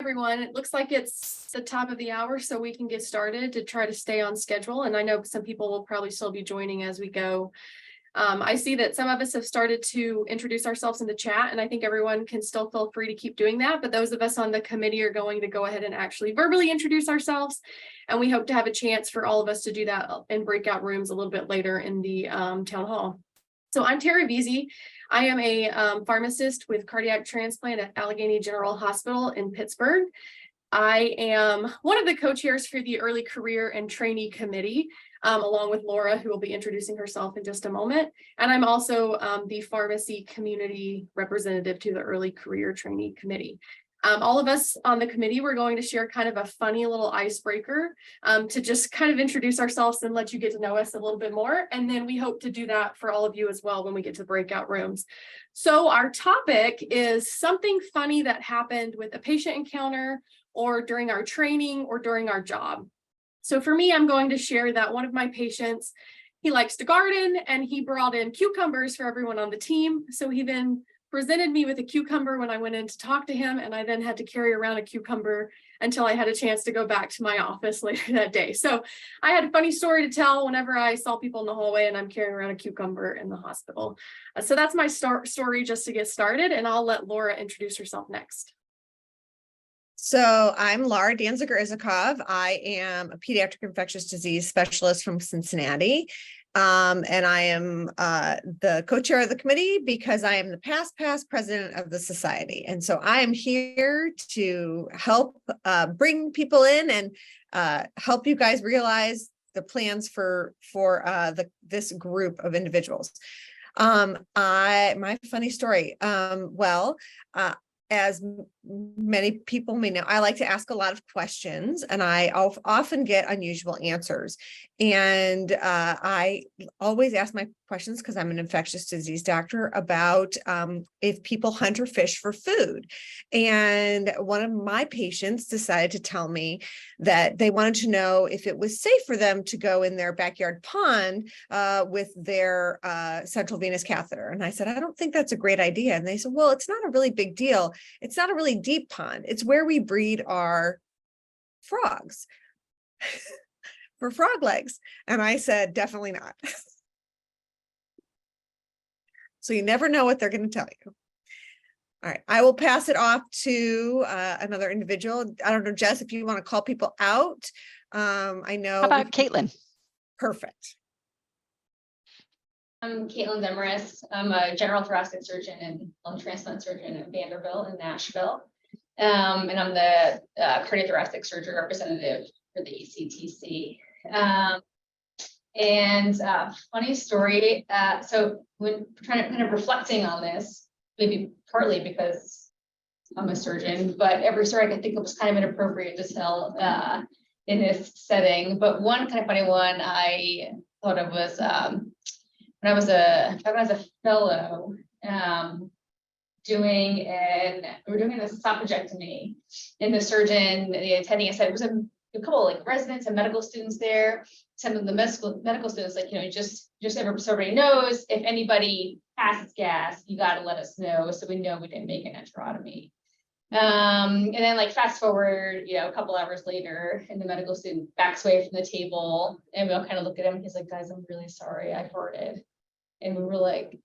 everyone. It looks like it's the top of the hour, so we can get started to try to stay on schedule. And I know some people will probably still be joining as we go. I see that some of us have started to introduce ourselves in the chat, and I think everyone can still feel free to keep doing that. But those of us on the committee are going to go ahead and actually verbally introduce ourselves. And we hope to have a chance for all of us to do that in breakout rooms a little bit later in the town hall. So I'm Tara Veazey. I am a pharmacist with cardiac transplant at Allegheny General Hospital in Pittsburgh. I am one of the co-chairs for the Early Career and Trainee Committee, along with Laura, who will be introducing herself in just a moment. And I'm also the pharmacy community representative to the Early Career Trainee Committee. All of us on the committee, we're going to share kind of a funny little icebreaker to just kind of introduce ourselves and let you get to know us a little bit more. And then we hope to do that for all of you as well when we get to breakout rooms. So our topic is something funny that happened with a patient encounter or during our training or during our job. So for me, I'm going to share that one of my patients, he likes to garden and he brought in cucumbers for everyone on the team. So he then presented me with a cucumber when I went in to talk to him, and I then had to carry around a cucumber until I had a chance to go back to my office later that day. So I had a funny story to tell whenever I saw people in the hallway and I'm carrying around a cucumber in the hospital. So that's my story just to get started, and I'll let Laura introduce herself next. So I'm Laura Danziger-Izakov. I am a pediatric infectious disease specialist from Cincinnati. And I am the co-chair of the committee because I am the past president of the society. And so I am here to help bring people in and help you guys realize the plans for this group of individuals. My funny story. As many people may know, I like to ask a lot of questions, and I often get unusual answers. And I always ask my questions because I'm an infectious disease doctor about if people hunt or fish for food. And one of my patients decided to tell me that they wanted to know if it was safe for them to go in their backyard pond with their central venous catheter. And I said, I don't think that's a great idea. And they said, well, it's not a really big deal. It's not a really deep pond. It's where we breed our frogs for frog legs. And I said, definitely not. So you never know what they're going to tell you. All right, I will pass it off to another individual. I don't know, Jess, if you want to call people out. I know. How about Caitlin? Perfect. I'm Caitlin Demarest. I'm a general thoracic surgeon and lung transplant surgeon at Vanderbilt in Nashville. And I'm the cardiothoracic surgery representative for the ECTC. Funny story. So when trying to kind of reflecting on this, maybe partly because I'm a surgeon, but every story I could think of was kind of inappropriate to tell in this setting. But one kind of funny one I thought of was when I was a fellow doing an esophagectomy, and the surgeon, the attending, I said it was a couple of like residents and medical students there. Some of the medical students, like, just so everybody knows, if anybody passes gas, you got to let us know so we know we didn't make an enterotomy. And then like fast forward, a couple hours later, and the medical student backs away from the table, and we all kind of look at him, and he's like, guys, I'm really sorry, I farted. And we were like,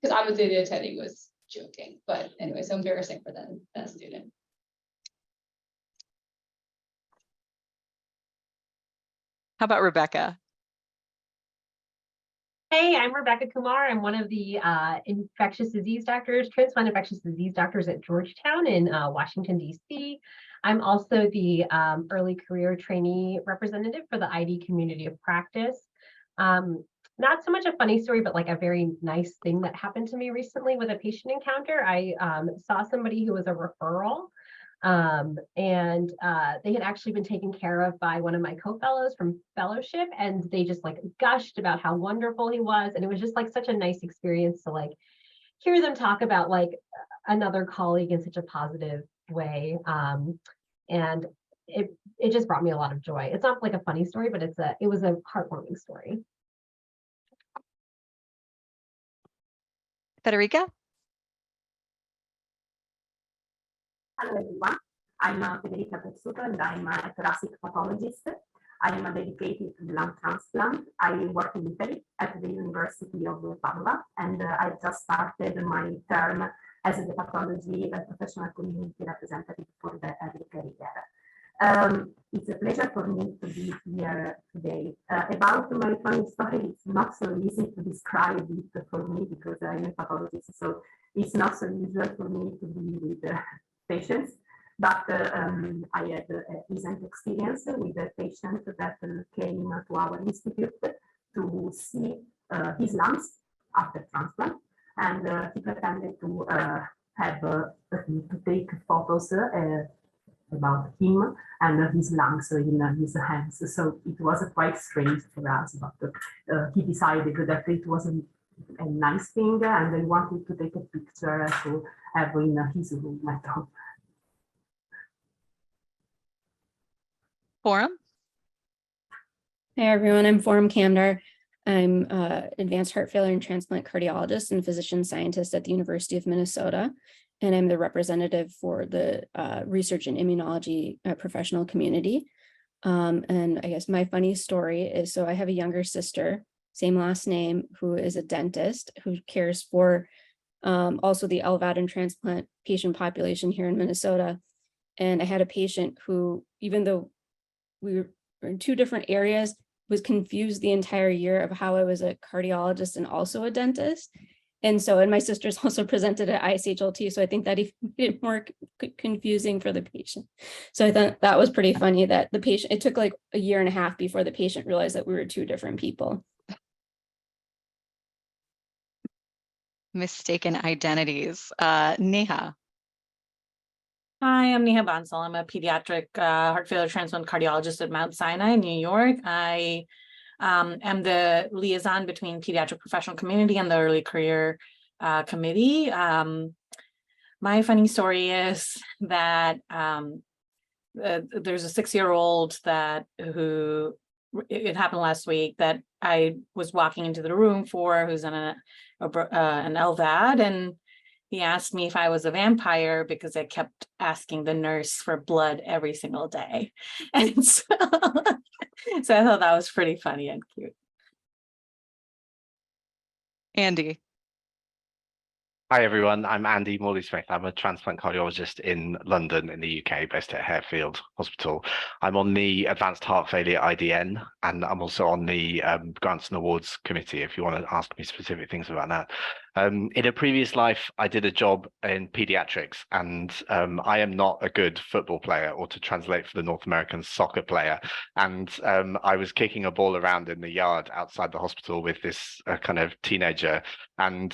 because obviously the attending was joking, but anyway, so embarrassing for that student. How about Rebecca? Hey, I'm Rebecca Kumar. I'm one of the infectious disease doctors, transplant infectious disease doctors at Georgetown in Washington, D.C. I'm also the early career trainee representative for the ID community of practice. Not so much a funny story, but like a very nice thing that happened to me recently with a patient encounter. I saw somebody who was a referral, and they had actually been taken care of by one of my co-fellows from fellowship, and they just like gushed about how wonderful he was. And it was just like such a nice experience to like hear them talk about like another colleague in such a positive way. And it just brought me a lot of joy. It's not like a funny story, but it was a heartwarming story. Federica? Hello everyone, I'm Federica Pezzuto and I'm a thoracic pathologist. I am dedicated to lung transplant. I work in Italy at the University of Padua, and I just started my term as the pathology professional community representative for the early career. It's a pleasure for me to be here today. About my funny story, it's not so easy to describe it for me because I'm a pathologist, so it's not so usual for me to be with patients. But I had a recent experience with a patient that came to our institute to see his lungs after transplant, and he pretended to take photos about him and his lungs in his hands. So it was quite strange for us, but he decided that it was a nice thing, and they wanted to take a picture to have in his room at home. Forum? Hey everyone, I'm Forum Kamdar. I'm advanced heart failure and transplant cardiologist and physician scientist at the University of Minnesota. And I'm the representative for the research and immunology professional community. And I guess my funny story is, so I have a younger sister, same last name, who is a dentist who cares for also the LVAD and transplant patient population here in Minnesota. And I had a patient who, even though we were in two different areas, was confused the entire year of how I was a cardiologist and also a dentist. And so, and my sister's also presented at ISHLT, so I think that he made it more confusing for the patient. So I thought that was pretty funny that the patient, it took like a year and a half before the patient realized that we were two different people. Mistaken identities. Neha. Hi, I'm Neha Bansal. I'm a pediatric heart failure transplant cardiologist at Mount Sinai, New York. I am the liaison between pediatric professional community and the early career committee. My funny story is that there's a 6-year-old who it happened last week that I was walking into the room for, who's in an LVAD, and he asked me if I was a vampire because I kept asking the nurse for blood every single day. And so I thought that was pretty funny and cute. Andy. Hi everyone, I'm Andy Morley-Smith. I'm a transplant cardiologist in London in the UK, based at Harefield Hospital. I'm on the Advanced Heart Failure IDN, and I'm also on the Grants and Awards Committee, if you want to ask me specific things about that. In a previous life, I did a job in pediatrics, and I am not a good football player, or to translate for the North American, soccer player. And I was kicking a ball around in the yard outside the hospital with this kind of teenager, and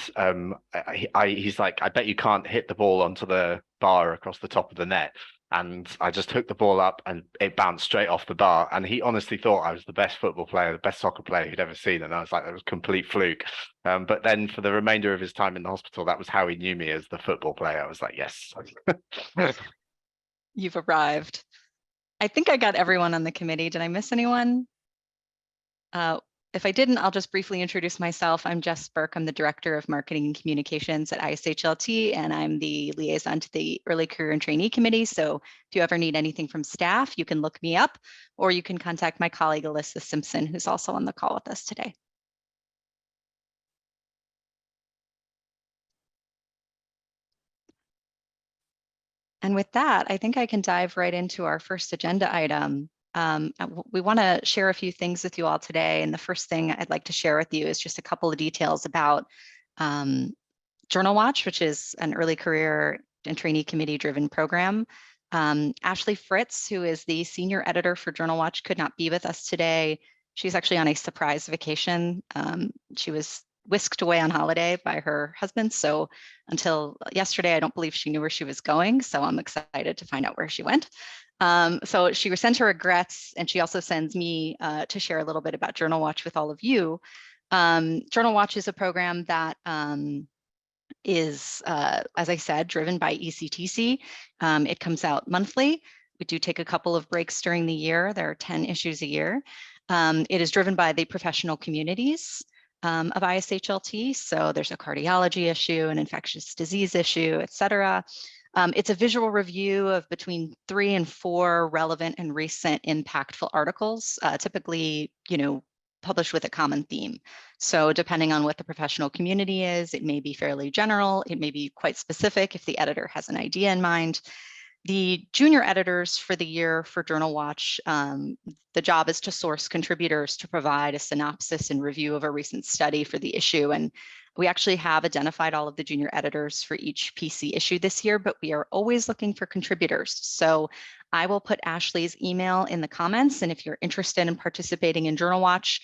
he's like, I bet you can't hit the ball onto the bar across the top of the net. And I just hooked the ball up and it bounced straight off the bar. And he honestly thought I was the best football player, the best soccer player he'd ever seen. And I was like, that was a complete fluke. But then for the remainder of his time in the hospital, that was how he knew me, as the football player. I was like, yes. You've arrived. I think I got everyone on the committee. Did I miss anyone? If I didn't, I'll just briefly introduce myself. I'm Jess Burke. I'm the Director of Marketing and Communications at ISHLT, and I'm the liaison to the Early Career and Trainee Committee. So if you ever need anything from staff, you can look me up, or you can contact my colleague, Alyssa Simpson, who's also on the call with us today. And with that, I think I can dive right into our first agenda item. We want to share a few things with you all today. And the first thing I'd like to share with you is just a couple of details about Journal Watch, which is an early career and trainee committee driven program. Ashley Fritz, who is the senior editor for Journal Watch, could not be with us today. She's actually on a surprise vacation. She was whisked away on holiday by her husband. So until yesterday, I don't believe she knew where she was going. So I'm excited to find out where she went. So she sends her regrets, and she also sends me to share a little bit about Journal Watch with all of you. Journal Watch is a program that is, as I said, driven by ECTC. It comes out monthly. We do take a couple of breaks during the year. There are 10 issues a year. It is driven by the professional communities of ISHLT. So there's a cardiology issue, an infectious disease issue, et cetera. It's a visual review of between 3 and 4 relevant and recent impactful articles, typically, published with a common theme. So depending on what the professional community is, it may be fairly general, it may be quite specific if the editor has an idea in mind. The junior editors for the year for Journal Watch, the job is to source contributors to provide a synopsis and review of a recent study for the issue. And we actually have identified all of the junior editors for each PC issue this year, but we are always looking for contributors. So I will put Ashley's email in the comments. And if you're interested in participating in Journal Watch,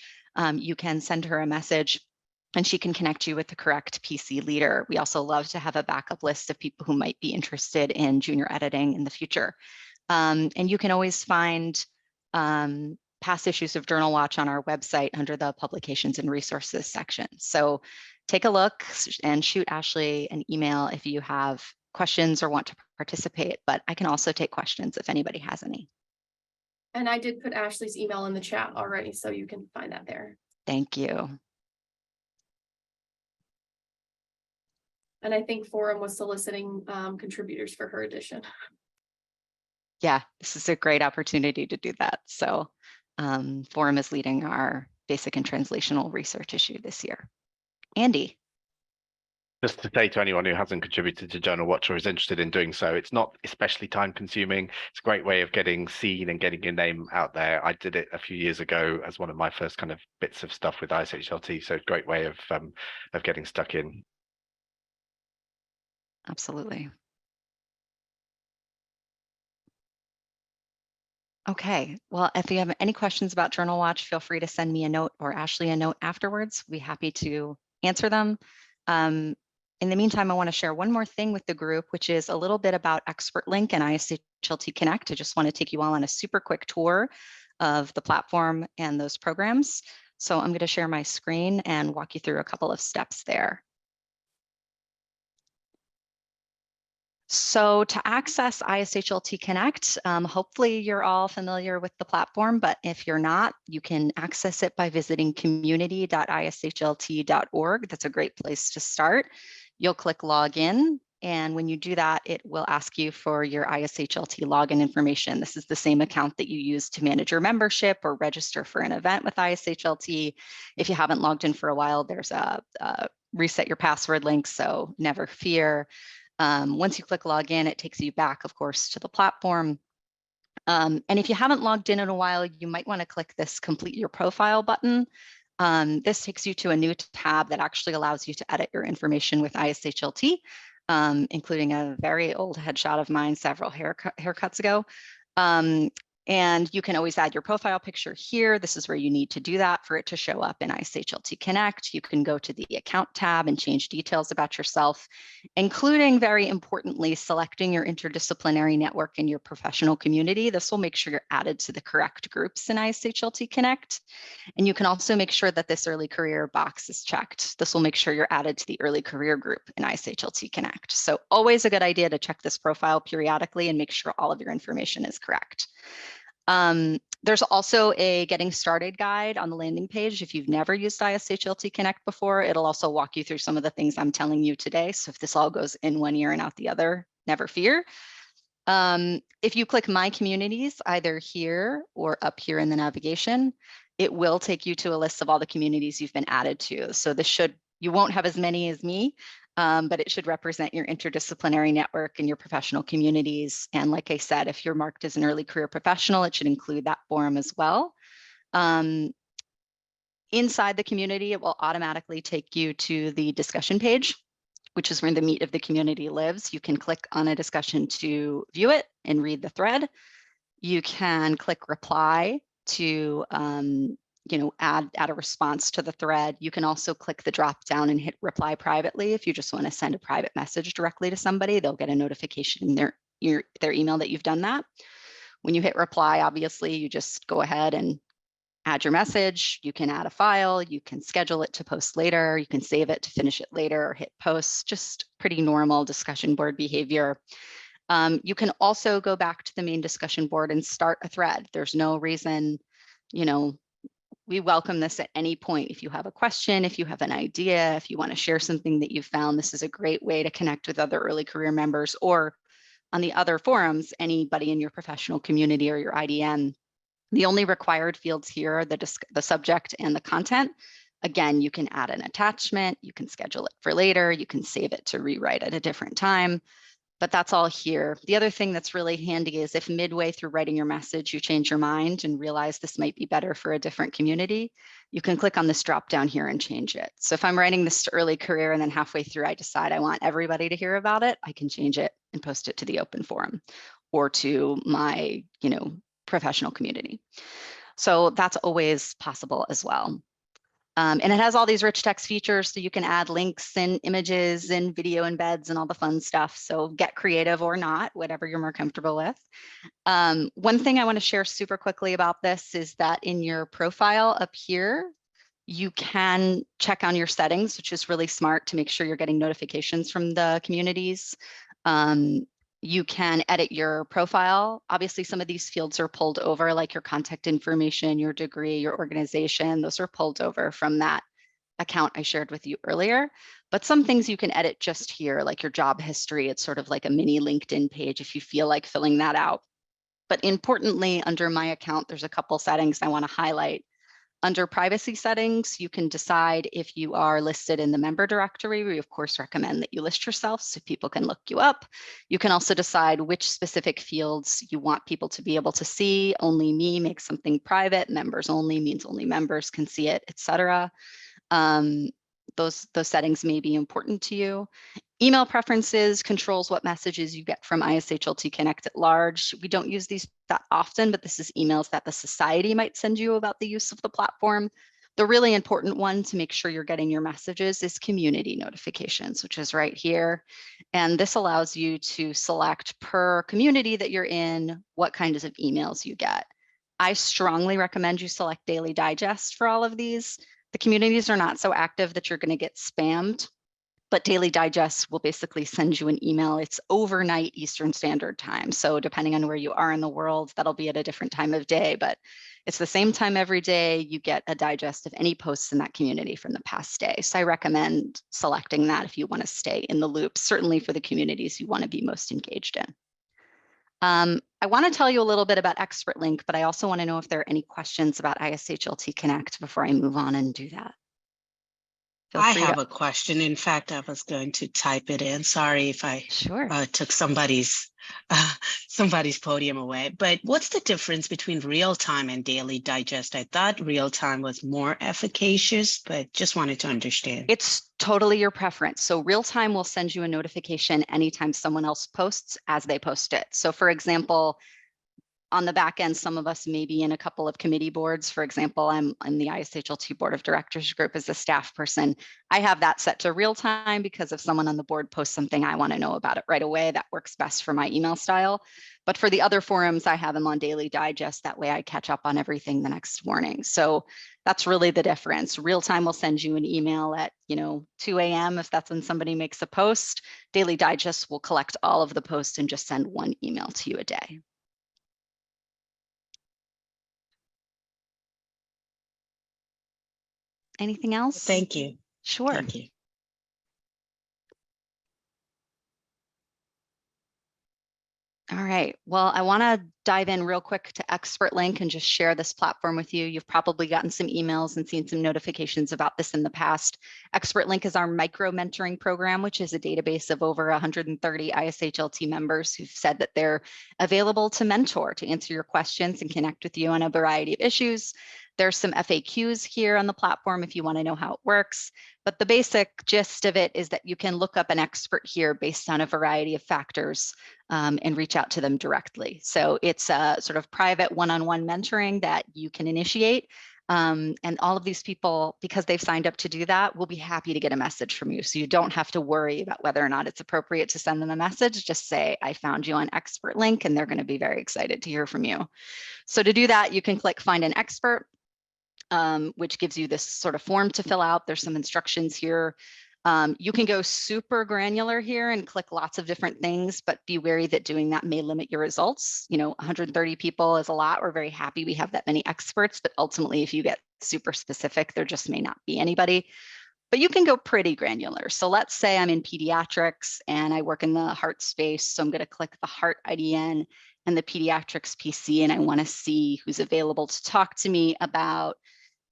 you can send her a message and she can connect you with the correct PC leader. We also love to have a backup list of people who might be interested in junior editing in the future. And you can always find past issues of Journal Watch on our website under the publications and resources section. So take a look and shoot Ashley an email if you have questions or want to participate, but I can also take questions if anybody has any. And I did put Ashley's email in the chat already, so you can find that there. Thank you. And I think Forum was soliciting contributors for her edition. Yeah, this is a great opportunity to do that. So Forum is leading our basic and translational research issue this year. Andy. Just to say to anyone who hasn't contributed to Journal Watch or is interested in doing so, it's not especially time consuming. It's a great way of getting seen and getting your name out there. I did it a few years ago as one of my first kind of bits of stuff with ISHLT. So great way of getting stuck in. Absolutely. Okay, well, if you have any questions about Journal Watch, feel free to send me a note or Ashley a note afterwards. We'll be happy to answer them. In the meantime, I want to share one more thing with the group, which is a little bit about ExpertLink and ISHLT Connect. I just want to take you all on a super quick tour of the platform and those programs. So I'm going to share my screen and walk you through a couple of steps there. So to access ISHLT Connect, hopefully you're all familiar with the platform, but if you're not, you can access it by visiting community.ishlt.org. That's a great place to start. You'll click login, and when you do that, it will ask you for your ISHLT login information. This is the same account that you use to manage your membership or register for an event with ISHLT. If you haven't logged in for a while, there's a reset your password link, so never fear. Once you click login, it takes you back, of course, to the platform. And if you haven't logged in a while, you might want to click this complete your profile button. This takes you to a new tab that actually allows you to edit your information with ISHLT, including a very old headshot of mine several haircuts ago. And you can always add your profile picture here. This is where you need to do that for it to show up in ISHLT Connect. You can go to the account tab and change details about yourself, including, very importantly, selecting your interdisciplinary network in your professional community. This will make sure you're added to the correct groups in ISHLT Connect. And you can also make sure that this early career box is checked. This will make sure you're added to the early career group in ISHLT Connect. So always a good idea to check this profile periodically and make sure all of your information is correct. There's also a getting started guide on the landing page. If you've never used ISHLT Connect before, it'll also walk you through some of the things I'm telling you today. So if this all goes in one ear and out the other, never fear. If you click My Communities, either here or up here in the navigation, it will take you to a list of all the communities you've been added to. So this you won't have as many as me, but it should represent your interdisciplinary network and your professional communities. And like I said, if you're marked as an early career professional, it should include that forum as well. Inside the community, it will automatically take you to the discussion page, which is where the meat of the community lives. You can click on a discussion to view it and read the thread. You can click reply to add a response to the thread. You can also click the drop down and hit reply privately. If you just want to send a private message directly to somebody, they'll get a notification in their email that you've done that. When you hit reply, obviously, you just go ahead and add your message. You can add a file. You can schedule it to post later. You can save it to finish it later or hit post. Just pretty normal discussion board behavior. You can also go back to the main discussion board and start a thread. There's no reason, we welcome this at any point. If you have a question, if you have an idea, if you want to share something that you've found, this is a great way to connect with other early career members or On the other forums, anybody in your professional community or your IDN, the only required fields here are the subject and the content. Again, you can add an attachment, you can schedule it for later, you can save it to rewrite at a different time, but that's all here. The other thing that's really handy is if midway through writing your message, you change your mind and realize this might be better for a different community, you can click on this drop down here and change it. So if I'm writing this to early career and then halfway through, I decide I want everybody to hear about it, I can change it and post it to the open forum or to my, professional community. So that's always possible as well. And it has all these rich text features, so you can add links and images and video embeds and all the fun stuff. So get creative or not, whatever you're more comfortable with. One thing I want to share super quickly about this is that in your profile up here, you can check on your settings, which is really smart to make sure you're getting notifications from the communities. You can edit your profile. Obviously, some of these fields are pulled over, like your contact information, your degree, your organization. Those are pulled over from that account I shared with you earlier. But some things you can edit just here, like your job history. It's sort of like a mini LinkedIn page if you feel like filling that out. But importantly, under my account, there's a couple settings I want to highlight. Under privacy settings, you can decide if you are listed in the member directory. We of course recommend that you list yourself so people can look you up. You can also decide which specific fields you want people to be able to see. Only me makes something private. Members only means only members can see it, etc. Those settings may be important to you. Email preferences controls what messages you get from ISHLT Connect at large. We don't use these that often, but this is emails that the society might send you about the use of the platform. The really important one to make sure you're getting your messages is community notifications, which is right here. And this allows you to select per community that you're in, what kinds of emails you get. I strongly recommend you select Daily Digest for all of these. The communities are not so active that you're going to get spammed. But Daily Digest will basically send you an email. It's overnight Eastern Standard Time. So depending on where you are in the world, that'll be at a different time of day, but it's the same time every day. You get a digest of any posts in that community from the past day. So I recommend selecting that if you want to stay in the loop, certainly for the communities you want to be most engaged in. I want to tell you a little bit about Expert Link, but I also want to know if there are any questions about ISHLT Connect before I move on and do that. I have a question. In fact, I was going to type it in. Sorry if I took somebody's podium away. But what's the difference between real time and Daily Digest? I thought real time was more efficacious, but just wanted to understand. It's totally your preference. So real time will send you a notification anytime someone else posts as they post it. So for example, on the back end, some of us may be in a couple of committee boards. For example, I'm in the ISHLT Board of Directors group as a staff person. I have that set to real time because if someone on the board posts something, I want to know about it right away. That works best for my email style. But for the other forums, I have them on Daily Digest. That way I catch up on everything the next morning. So that's really the difference. Real time will send you an email at 2 a.m. if that's when somebody makes a post. Daily Digest will collect all of the posts and just send one email to you a day. Anything else? Thank you. Sure. Thank you. All right. Well, I want to dive in real quick to Expert Link and just share this platform with you. You've probably gotten some emails and seen some notifications about this in the past. Expert Link is our micro mentoring program, which is a database of over 130 ISHLT members who've said that they're available to mentor, to answer your questions and connect with you on a variety of issues. There's some FAQs here on the platform if you want to know how it works. But the basic gist of it is that you can look up an expert here based on a variety of factors and reach out to them directly. So it's a sort of private one-on-one mentoring that you can initiate. And all of these people, because they've signed up to do that, will be happy to get a message from you. So you don't have to worry about whether or not it's appropriate to send them a message. Just say, I found you on Expert Link, and they're going to be very excited to hear from you. So to do that, you can click Find an Expert, which gives you this sort of form to fill out. There's some instructions here. You can go super granular here and click lots of different things, but be wary that doing that may limit your results. 130 people is a lot. We're very happy we have that many experts, but ultimately, if you get super specific, there just may not be anybody. but you can go pretty granular. So let's say I'm in pediatrics and I work in the heart space. So I'm going to click the heart IDN and the pediatrics PC, and I want to see who's available to talk to me about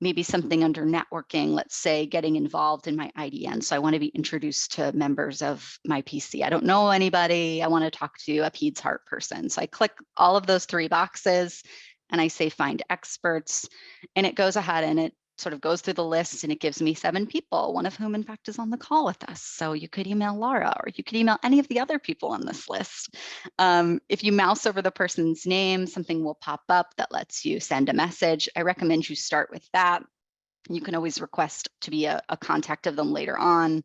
maybe something under networking, let's say getting involved in my IDN. So I want to be introduced to members of my PC. I don't know anybody. I want to talk to a peds heart person. So I click all of those 3 boxes and I say find experts, and it goes ahead and it sort of goes through the list and it gives me 7 people, one of whom in fact is on the call with us. So you could email Laura, or you could email any of the other people on this list. If you mouse over the person's name, something will pop up that lets you send a message. I recommend you start with that. You can always request to be a contact of them later on.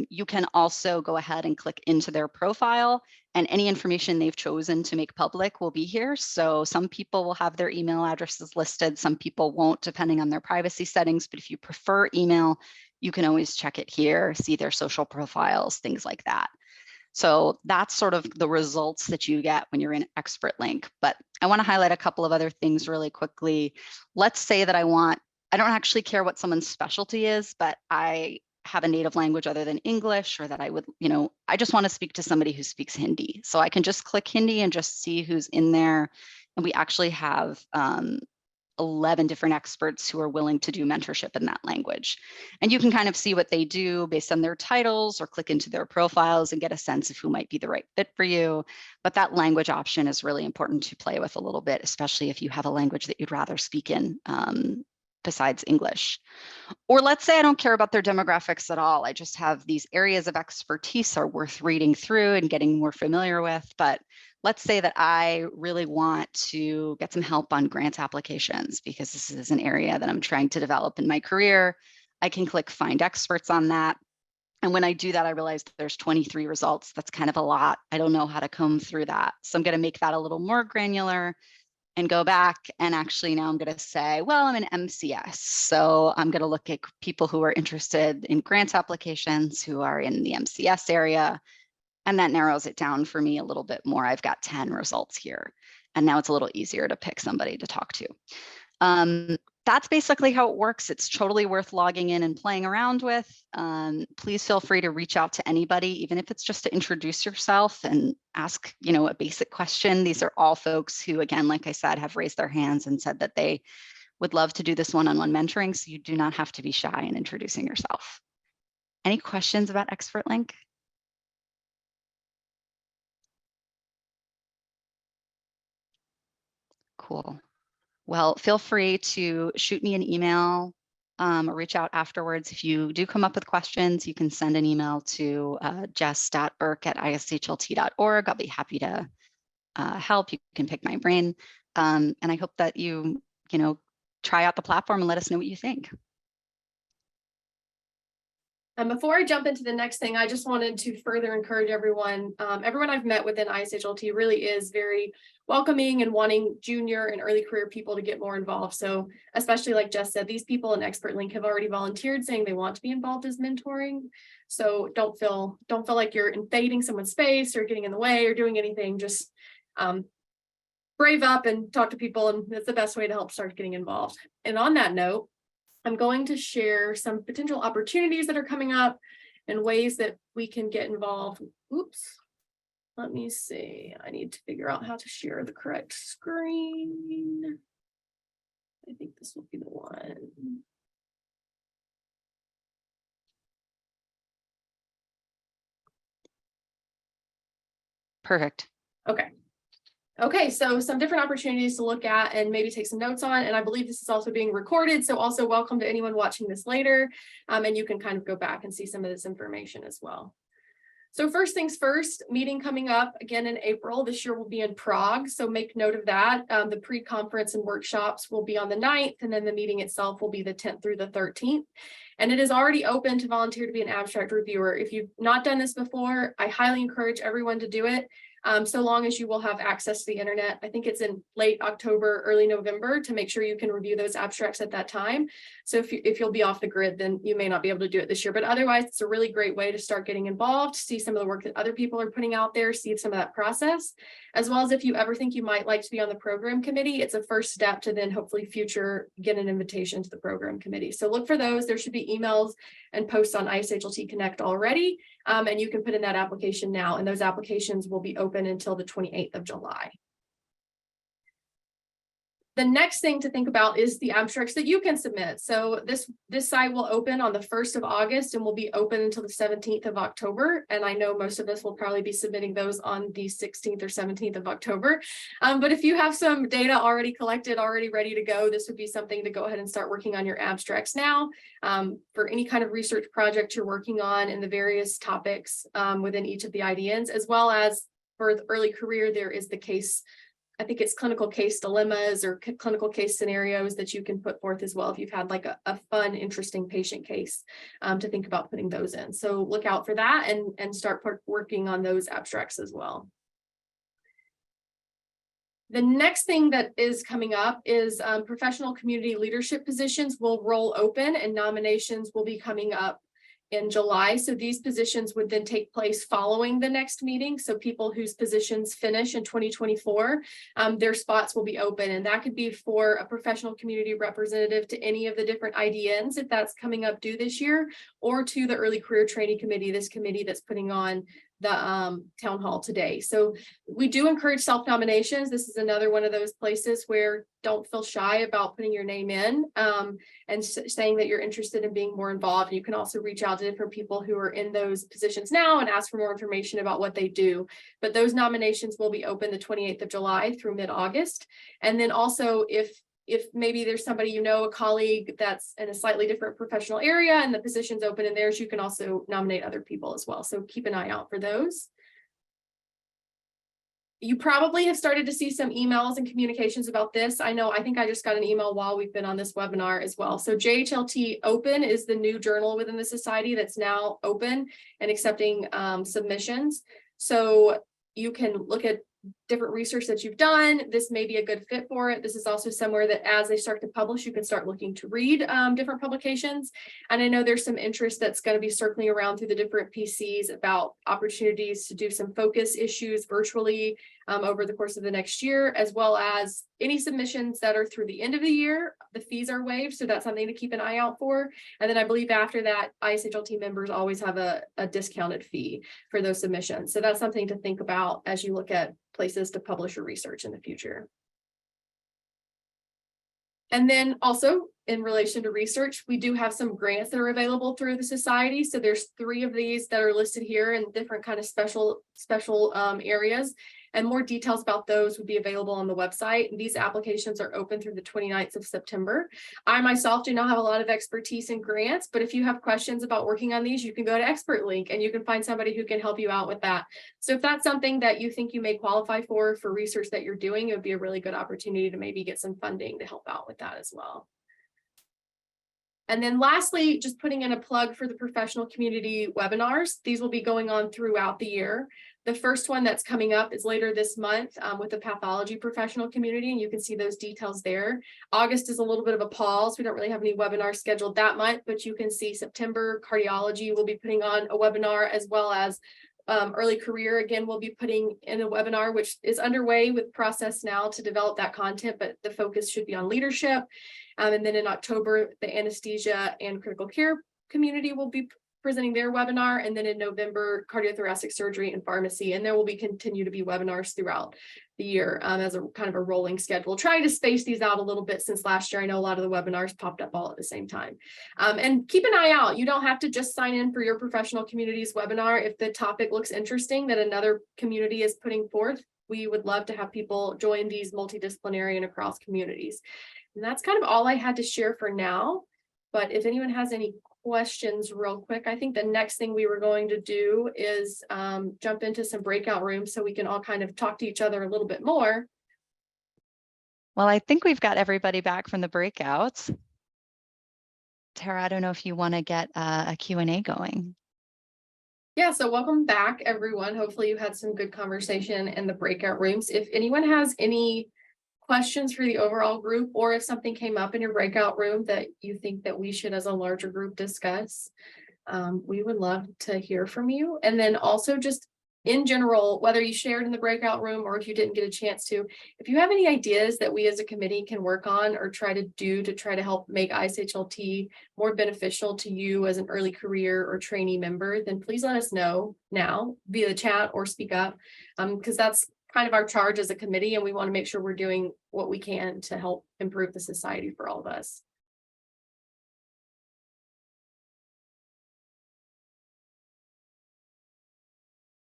You can also go ahead and click into their profile, and any information they've chosen to make public will be here. So some people will have their email addresses listed, some people won't, depending on their privacy settings. But if you prefer email, you can always check it here, see their social profiles, things like that. So that's sort of the results that you get when you're in Expert Link. But I want to highlight a couple of other things really quickly. Let's say that I don't actually care what someone's specialty is, but I have a native language other than English, or that I would, I just want to speak to somebody who speaks Hindi. So I can just click Hindi and just see who's in there. And we actually have 11 different experts who are willing to do mentorship in that language. And you can kind of see what they do based on their titles, or click into their profiles and get a sense of who might be the right fit for you. But that language option is really important to play with a little bit, especially if you have a language that you'd rather speak in besides English. Or let's say I don't care about their demographics at all. I just have these areas of expertise are worth reading through and getting more familiar with. But let's say that I really want to get some help on grant applications because this is an area that I'm trying to develop in my career. I can click find experts on that. And when I do that, I realize that there's 23 results. That's kind of a lot. I don't know how to comb through that. So I'm going to make that a little more granular and go back. And actually now I'm going to say, well, I'm an MCS. So I'm going to look at people who are interested in grant applications who are in the MCS area. And that narrows it down for me a little bit more. I've got 10 results here. And now it's a little easier to pick somebody to talk to. That's basically how it works. It's totally worth logging in and playing around with. Please feel free to reach out to anybody, even if it's just to introduce yourself and ask, a basic question. These are all folks who, again, like I said, have raised their hands and said that they would love to do this one-on-one mentoring. So you do not have to be shy in introducing yourself. Any questions about Expert Link? Cool. Well, feel free to shoot me an email or reach out afterwards. If you do come up with questions, you can send an email to jess.burke@ishlt.org. I'll be happy to help. You can pick my brain. And I hope that you try out the platform and let us know what you think. And before I jump into the next thing, I just wanted to further encourage everyone. Everyone I've met within ISHLT really is very welcoming and wanting junior and early career people to get more involved. So especially like Jess said, these people in Expert Link have already volunteered saying they want to be involved as mentoring. So don't feel like you're invading someone's space or getting in the way or doing anything. Just brave up and talk to people, and that's the best way to help start getting involved. And on that note, I'm going to share some potential opportunities that are coming up and ways that we can get involved. Oops. Let me see. I need to figure out how to share the correct screen. I think this will be the one. Perfect. Okay, so some different opportunities to look at and maybe take some notes on. And I believe this is also being recorded. So also welcome to anyone watching this later. And you can kind of go back and see some of this information as well. So first things first, meeting coming up again in April. This year will be in Prague, so make note of that. The pre-conference and workshops will be on the 9th, and then the meeting itself will be the 10th through the 13th. And it is already open to volunteer to be an abstract reviewer. If you've not done this before, I highly encourage everyone to do it. so long as you will have access to the internet. I think it's in late October, early November, to make sure you can review those abstracts at that time. So if you'll be off the grid, then you may not be able to do it this year, but otherwise it's a really great way to start getting involved, see some of the work that other people are putting out there, see some of that process, as well as if you ever think you might like to be on the program committee, it's a first step to then hopefully future get an invitation to the program committee. So look for those. There should be emails and posts on ISHLT Connect already, and you can put in that application now, and those applications will be open until the 28th of July. The next thing to think about is the abstracts that you can submit. So this site will open on the 1st of August and will be open until the 17th of October. And I know most of us will probably be submitting those on the 16th or 17th of October. But if you have some data already collected, already ready to go, this would be something to go ahead and start working on your abstracts now for any kind of research project you're working on in the various topics within each of the IDNs, as well as for the early career, there is the case, I think it's clinical case dilemmas or clinical case scenarios that you can put forth as well if you've had like a fun, interesting patient case to think about putting those in. So look out for that and start working on those abstracts as well. The next thing that is coming up is professional community leadership positions will roll open and nominations will be coming up in July. So these positions would then take place following the next meeting. So people whose positions finish in 2024, their spots will be open, and that could be for a professional community representative to any of the different IDNs if that's coming up due this year, or to the early career trainee committee, this committee that's putting on the town hall today. So we do encourage self-nominations. This is another one of those places where don't feel shy about putting your name in and saying that you're interested in being more involved. You can also reach out to different people who are in those positions now and ask for more information about what they do. But those nominations will be open the 28th of July through mid-August. And then also if maybe there's somebody, you know, a colleague that's in a slightly different professional area and the position's open in theirs, you can also nominate other people as well. So keep an eye out for those. You probably have started to see some emails and communications about this. I think I just got an email while we've been on this webinar as well. So JHLT Open is the new journal within the society that's now open and accepting submissions. So you can look at different research that you've done. This may be a good fit for it. This is also somewhere that as they start to publish, you can start looking to read different publications. And I know there's some interest that's going to be circling around through the different PCs about opportunities to do some focus issues virtually over the course of the next year, as well as any submissions that are through the end of the year. The fees are waived, so that's something to keep an eye out for. And then I believe after that, ISHLT members always have a discounted fee for those submissions. So that's something to think about as you look at places to publish your research in the future. And then also in relation to research, we do have some grants that are available through the society. So there's 3 of these that are listed here in different kind of special areas. And more details about those would be available on the website. And these applications are open through the 29th of September. I myself do not have a lot of expertise in grants, but if you have questions about working on these, you can go to Expert Link and you can find somebody who can help you out with that. So if that's something that you think you may qualify for research that you're doing, it would be a really good opportunity to maybe get some funding to help out with that as well. And then lastly, just putting in a plug for the professional community webinars. These will be going on throughout the year. The first one that's coming up is later this month with the pathology professional community, and you can see those details there. August is a little bit of a pause. We don't really have any webinars scheduled that month, but you can see September cardiology will be putting on a webinar, as well as early career. Again, we'll be putting in a webinar, which is underway with process now to develop that content, but the focus should be on leadership. And then in October, the anesthesia and critical care community will be presenting their webinar, and then in November, cardiothoracic surgery and pharmacy, and there will be continue to be webinars throughout the year as a kind of a rolling schedule, trying to space these out a little bit since last year. I know a lot of the webinars popped up all at the same time. And keep an eye out. You don't have to just sign in for your professional community's webinar. If the topic looks interesting that another community is putting forth, we would love to have people join these multidisciplinary and across communities. And that's kind of all I had to share for now. But if anyone has any questions real quick, I think the next thing we were going to do is jump into some breakout rooms so we can all kind of talk to each other a little bit more. Well, I think we've got everybody back from the breakouts. Tara, I don't know if you want to get a Q&A going. Yeah, so welcome back, everyone. Hopefully you had some good conversation in the breakout rooms. If anyone has any questions for the overall group, or if something came up in your breakout room that you think that we should as a larger group discuss, we would love to hear from you. And then also just in general, whether you shared in the breakout room or if you didn't get a chance to, if you have any ideas that we as a committee can work on or try to do to try to help make ISHLT more beneficial to you as an early career or trainee member, then please let us know now via the chat or speak up, because that's kind of our charge as a committee, and we want to make sure we're doing what we can to help improve the society for all of us.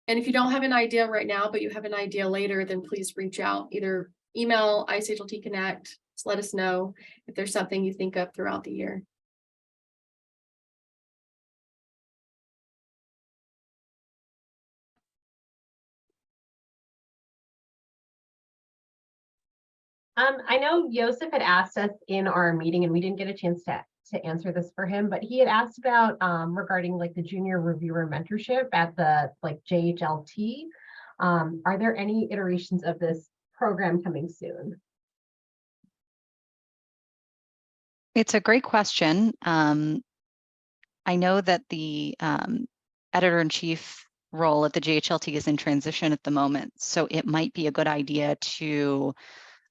And if you don't have an idea right now, but you have an idea later, then please reach out, either email ISHLT Connect, just let us know if there's something you think of throughout the year. I know Joseph had asked us in our meeting and we didn't get a chance to answer this for him, but he had asked about regarding like the junior reviewer mentorship at the like JHLT. Are there any iterations of this program coming soon? It's a great question. I know that the editor-in-chief role at the JHLT is in transition at the moment, so it might be a good idea to,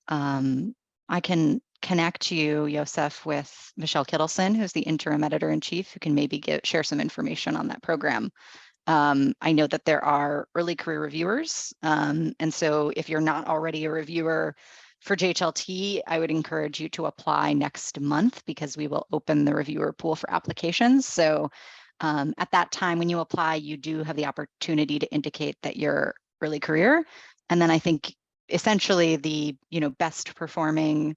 I can connect you, Joseph, with Michelle Kittleson, who's the interim editor-in-chief, who can maybe share some information on that program. I know that there are early career reviewers, and so if you're not already a reviewer for JHLT, I would encourage you to apply next month because we will open the reviewer pool for applications. So at that time, when you apply, you do have the opportunity to indicate that you're early career. And then I think essentially the best performing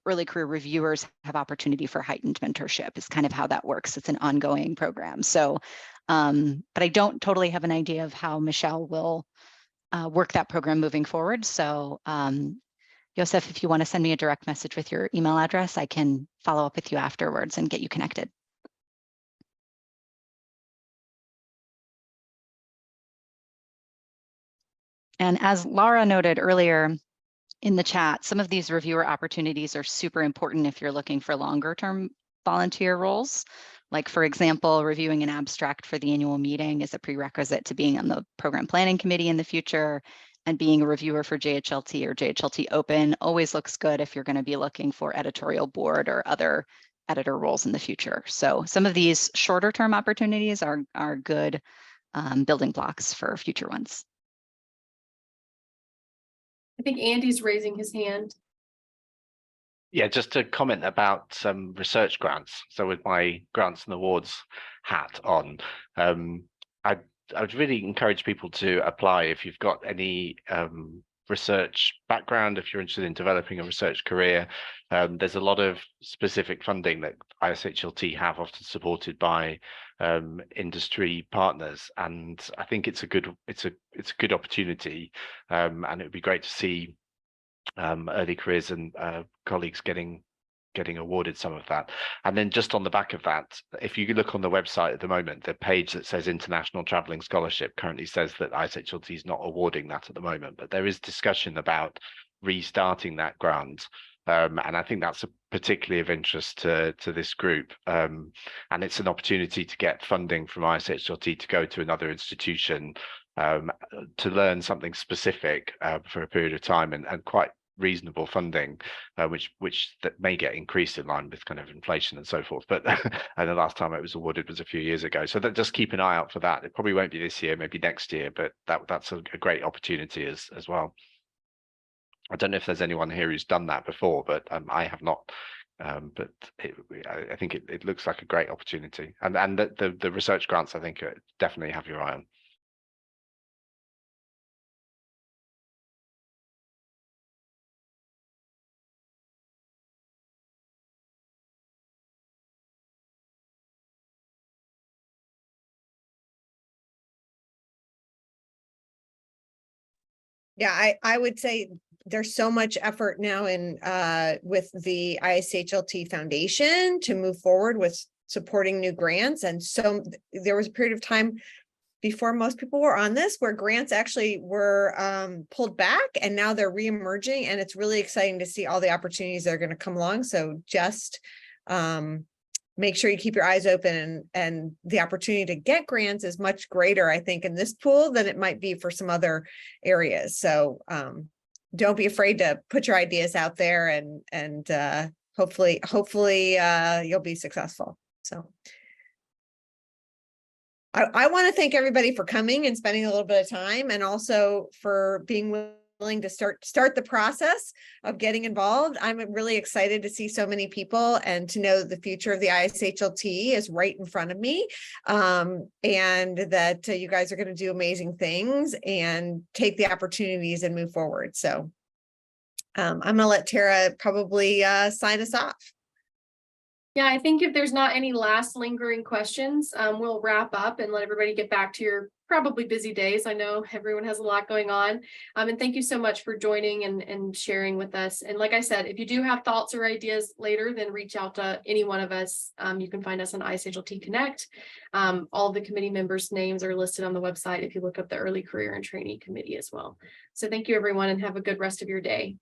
early career reviewers have opportunity for heightened mentorship is kind of how that works. It's an ongoing program. So, but I don't totally have an idea of how Michelle will work that program moving forward. So Joseph, if you want to send me a direct message with your email address, I can follow up with you afterwards and get you connected. And as Laura noted earlier in the chat, some of these reviewer opportunities are super important if you're looking for longer term volunteer roles. Like, for example, reviewing an abstract for the annual meeting is a prerequisite to being on the program planning committee in the future. And being a reviewer for JHLT or JHLT Open always looks good if you're going to be looking for editorial board or other editor roles in the future. So some of these shorter term opportunities are good building blocks for future ones. I think Andy's raising his hand. Yeah, just to comment about some research grants. So with my grants and awards hat on, I would really encourage people to apply if you've got any research background, if you're interested in developing a research career. There's a lot of specific funding that ISHLT have, often supported by industry partners, and I think it's a good opportunity, and it would be great to see early careers and colleagues getting awarded some of that. And then just on the back of that, if you look on the website at the moment, the page that says International Travelling Scholarship currently says that ISHLT is not awarding that at the moment, but there is discussion about restarting that grant. And I think that's particularly of interest to this group. And it's an opportunity to get funding from ISHLT to go to another institution to learn something specific for a period of time, and quite reasonable funding, which that may get increased in line with kind of inflation and so forth. But and the last time it was awarded was a few years ago. So that just keep an eye out for that. It probably won't be this year, maybe next year, but that's a great opportunity as well. I don't know if there's anyone here who's done that before, but I have not. But I think it looks like a great opportunity, and the research grants, I think, definitely have your eye on. Yeah, I would say there's so much effort now in with the ISHLT Foundation to move forward with supporting new grants. And so there was a period of time before most people were on this, where grants actually were pulled back and now they're reemerging, and it's really exciting to see all the opportunities that are going to come along. So just make sure you keep your eyes open, and the opportunity to get grants is much greater, I think, in this pool than it might be for some other areas. So don't be afraid to put your ideas out there, and hopefully you'll be successful. So I want to thank everybody for coming and spending a little bit of time, and also for being willing to start the process of getting involved. I'm really excited to see so many people and to know the future of the ISHLT is right in front of me, and that you guys are going to do amazing things and take the opportunities and move forward. So I'm going to let Tara probably sign us off. Yeah, I think if there's not any last lingering questions, we'll wrap up and let everybody get back to your probably busy days. I know everyone has a lot going on. And thank you so much for joining and sharing with us. And like I said, if you do have thoughts or ideas later, then reach out to any one of us. You can find us on ISHLT Connect. All the committee members' names are listed on the website if you look up the Early Career and Trainee Committee as well. So thank you, everyone, and have a good rest of your day.